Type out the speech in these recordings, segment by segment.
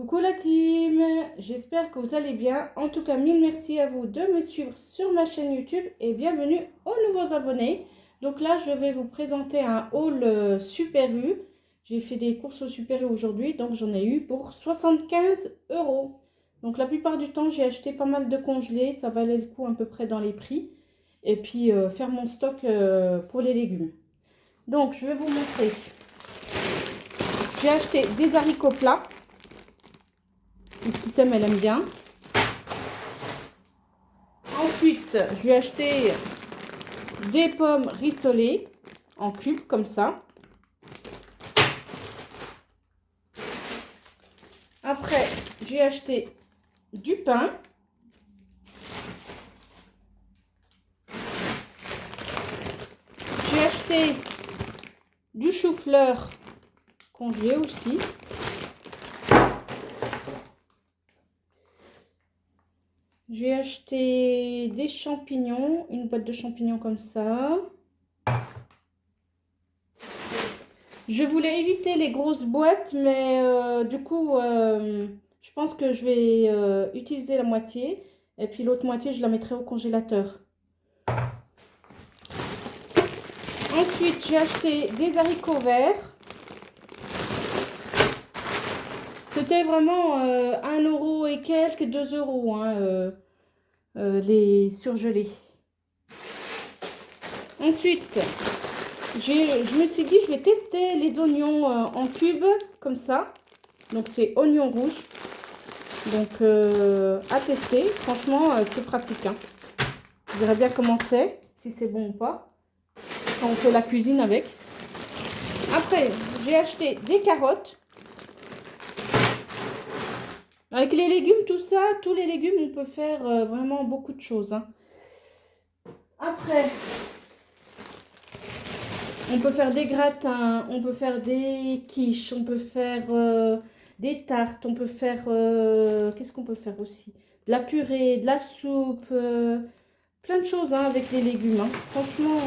Coucou la team, j'espère que vous allez bien. En tout cas, mille merci à vous de me suivre sur ma chaîne YouTube et bienvenue aux nouveaux abonnés. Donc là, je vais vous présenter un haul Super U. J'ai fait des courses au Super U aujourd'hui, donc j'en ai eu pour 75 euros. Donc la plupart du temps, j'ai acheté pas mal de congelés, ça valait le coup à peu près dans les prix. Et puis faire mon stock pour les légumes. Donc je vais vous montrer. J'ai acheté des haricots plats. Les petits sèmes, elle aime bien. Ensuite, je vais acheter des pommes rissolées en cubes comme ça. Après, j'ai acheté du pain. J'ai acheté du chou-fleur congelé aussi. J'ai acheté des champignons, une boîte de champignons comme ça. Je voulais éviter les grosses boîtes, mais du coup, je pense que je vais utiliser la moitié. Et puis l'autre moitié, je la mettrai au congélateur. Ensuite, j'ai acheté des haricots verts. C'était vraiment 1 euro et quelques, 2 euros, hein, les surgelés. Ensuite, je me suis dit, je vais tester les oignons en cubes, comme ça. Donc, c'est oignons rouges. Donc, à tester. Franchement, c'est pratique. Hein. Je verrai bien comment c'est, si c'est bon ou pas. Quand on fait la cuisine avec. Après, j'ai acheté des carottes. Avec les légumes, tout ça, tous les légumes, on peut faire vraiment beaucoup de choses. Hein. Après, on peut faire des gratins, on peut faire des quiches, on peut faire des tartes, on peut faire... qu'est-ce qu'on peut faire aussi? De la purée, de la soupe, plein de choses hein, avec les légumes. Hein. Franchement,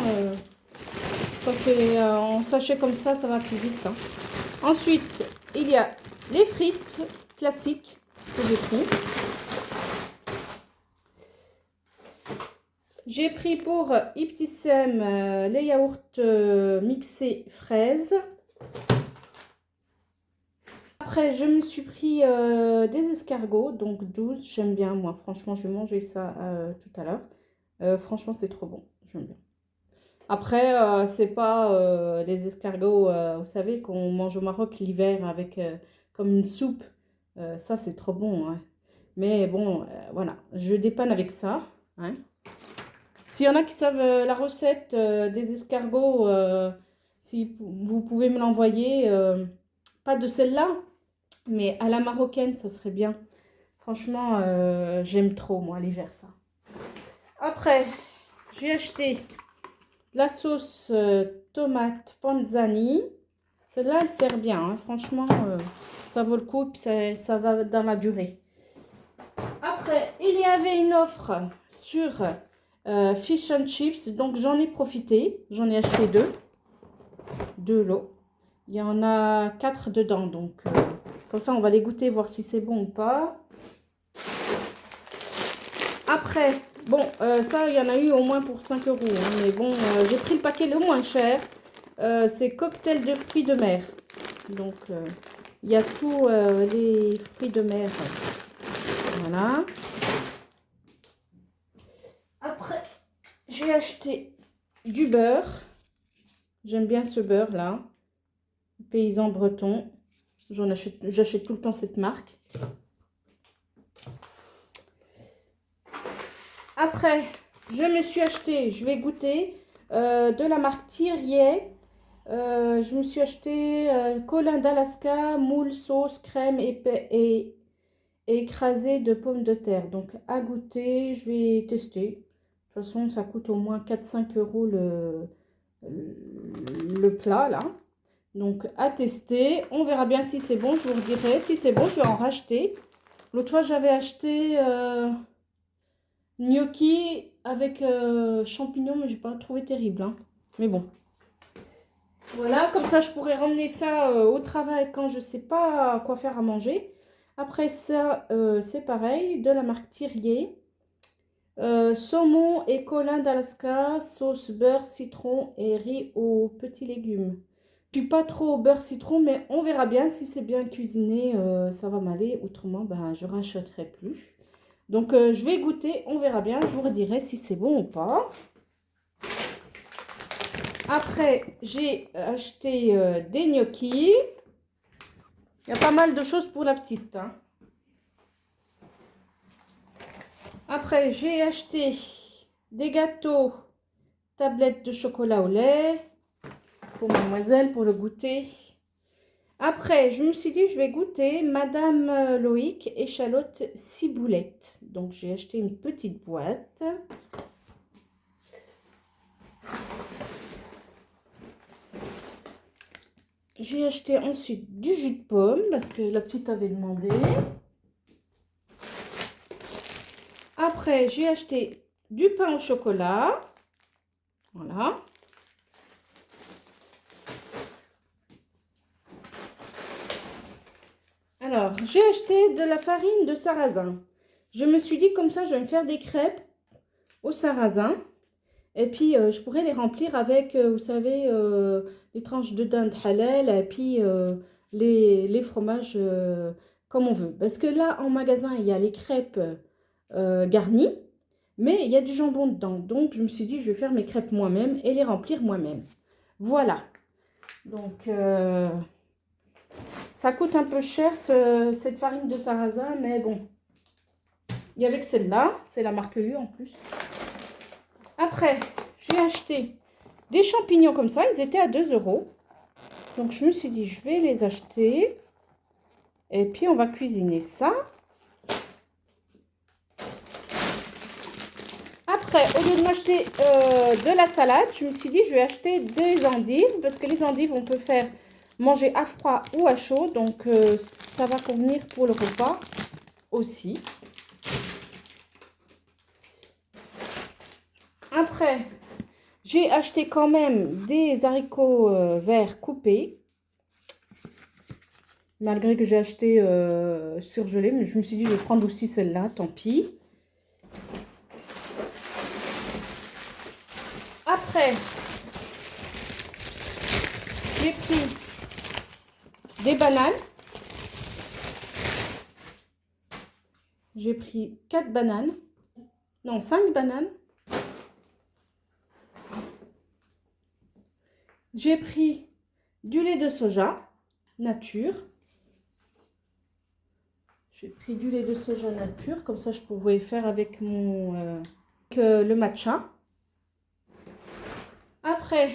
quand c'est en sachet comme ça va plus vite. Hein. Ensuite, il y a les frites classiques que j'ai pris. J'ai pris pour Iptissem les yaourts mixés fraises. Après, je me suis pris des escargots, donc 12. J'aime bien, moi. Franchement, je vais manger ça tout à l'heure. Franchement, c'est trop bon. J'aime bien. Après, c'est pas des escargots, vous savez, qu'on mange au Maroc l'hiver avec comme une soupe. Ça, c'est trop bon. Hein. Mais bon, voilà. Je dépanne avec ça. Hein. S'il y en a qui savent la recette des escargots, si vous pouvez me l'envoyer, pas de celle-là, mais à la marocaine, ça serait bien. Franchement, j'aime trop, moi, l'hiver, ça. Après, j'ai acheté la sauce tomate panzani. Celle-là, elle sert bien. Hein. Franchement, ça vaut le coup, puis ça va dans la durée. Après, il y avait une offre sur... fish and chips, donc j'en ai profité, j'en ai acheté deux lots. Il y en a 4 dedans, donc comme ça on va les goûter, voir si c'est bon ou pas. Après, bon, ça il y en a eu au moins pour 5 euros, hein, mais bon, j'ai pris le paquet le moins cher, c'est cocktail de fruits de mer. Donc il y a tous les fruits de mer, voilà. Après, j'ai acheté du beurre. J'aime bien ce beurre là. Paysan breton. J'achète tout le temps cette marque. Après, je me suis acheté, je vais goûter, de la marque Thirier. Je me suis acheté colin d'Alaska, moule, sauce, crème et écrasé de pommes de terre. Donc à goûter, je vais tester. De toute façon, ça coûte au moins 4-5 euros le plat là. Donc à tester, on verra bien si c'est bon, je vous dirai. Si c'est bon, je vais en racheter. L'autre fois, j'avais acheté gnocchi avec champignons, mais j'ai pas trouvé terrible. Hein. Mais bon. Voilà, comme ça, je pourrais ramener ça au travail quand je sais pas quoi faire à manger. Après ça, c'est pareil, de la marque Thirier. Saumon et colin d'Alaska, sauce beurre, citron et riz aux petits légumes. Je suis pas trop au beurre citron, mais on verra bien si c'est bien cuisiné, ça va m'aller. Autrement, ben, je rachèterai plus. Donc, je vais goûter, on verra bien. Je vous redirai si c'est bon ou pas. Après, j'ai acheté des gnocchis. Il y a pas mal de choses pour la petite, hein. Après, j'ai acheté des gâteaux, tablettes de chocolat au lait pour mademoiselle, pour le goûter. Après, je me suis dit, je vais goûter Madame Loïc échalote ciboulette. Donc, j'ai acheté une petite boîte. J'ai acheté ensuite du jus de pomme parce que la petite avait demandé. Après, j'ai acheté du pain au chocolat. Voilà. Alors, j'ai acheté de la farine de sarrasin. Je me suis dit, comme ça, je vais me faire des crêpes au sarrasin. Et puis, je pourrais les remplir avec, vous savez, les tranches de dinde halal et puis les fromages comme on veut. Parce que là, en magasin, il y a les crêpes garnies, mais il y a du jambon dedans. Donc, je me suis dit, je vais faire mes crêpes moi-même et les remplir moi-même. Voilà. Donc, ça coûte un peu cher, cette farine de sarrasin, mais bon. Il y avait que celle-là, c'est la marque U en plus. Après, j'ai acheté des champignons comme ça, ils étaient à 2 €. Donc, je me suis dit, je vais les acheter. Et puis, on va cuisiner ça. Après, au lieu de m'acheter de la salade, je me suis dit, je vais acheter des endives. Parce que les endives, on peut faire manger à froid ou à chaud. Donc, ça va convenir pour le repas aussi. Après, j'ai acheté quand même des haricots verts coupés. Malgré que j'ai acheté surgelé, mais je me suis dit, je vais prendre aussi celle-là, tant pis. Après, j'ai pris des bananes. J'ai pris 4 bananes. Non, 5 bananes. J'ai pris du lait de soja nature. J'ai pris du lait de soja nature. Comme ça, je pourrais faire avec mon le matcha. Après,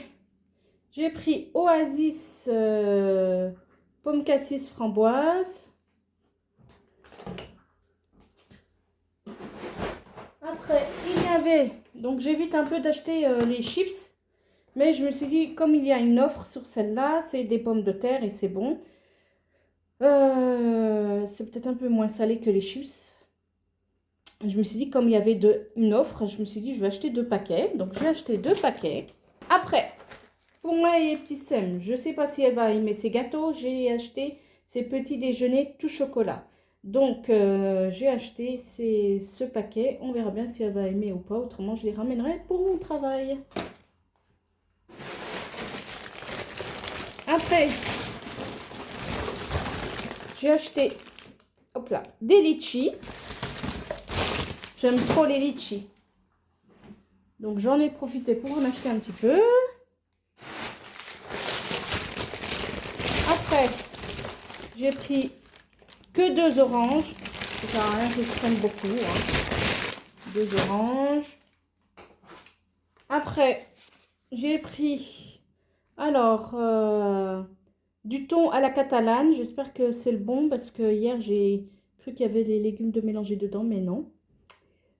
j'ai pris Oasis pomme cassis framboise. Après, il y avait, donc j'évite un peu d'acheter les chips, mais je me suis dit, comme il y a une offre sur celle-là, c'est des pommes de terre et c'est bon. C'est peut-être un peu moins salé que les chips. Je me suis dit, comme il y avait une offre, je me suis dit, je vais acheter 2 paquets. Donc, j'ai acheté 2 paquets. Après, pour moi et petit Sam, je ne sais pas si elle va aimer ces gâteaux. J'ai acheté ces petits déjeuners tout chocolat. Donc, j'ai acheté ce paquet. On verra bien si elle va aimer ou pas. Autrement, je les ramènerai pour mon travail. Après, j'ai acheté hop là, des litchis. J'aime trop les litchis. Donc, j'en ai profité pour en acheter un petit peu. Après, j'ai pris que 2 oranges. Ça sert à rien que je prenne beaucoup. Hein. 2 oranges. Après, j'ai pris alors du thon à la catalane. J'espère que c'est le bon parce que hier j'ai cru qu'il y avait les légumes de mélanger dedans, mais non.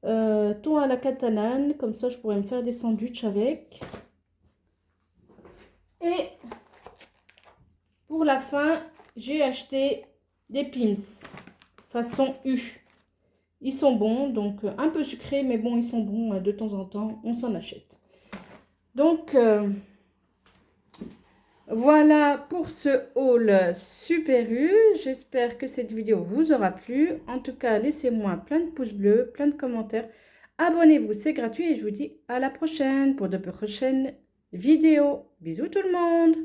Thon à la catalane, comme ça je pourrais me faire des sandwichs avec. Et pour la fin, j'ai acheté des Pim's façon U. Ils sont bons, donc un peu sucrés, mais bon, ils sont bons de temps en temps, on s'en achète. Donc, Voilà pour ce haul Super U. J'espère que cette vidéo vous aura plu. En tout cas, laissez-moi plein de pouces bleus, plein de commentaires. Abonnez-vous, c'est gratuit et je vous dis à la prochaine pour de prochaines vidéos. Bisous tout le monde!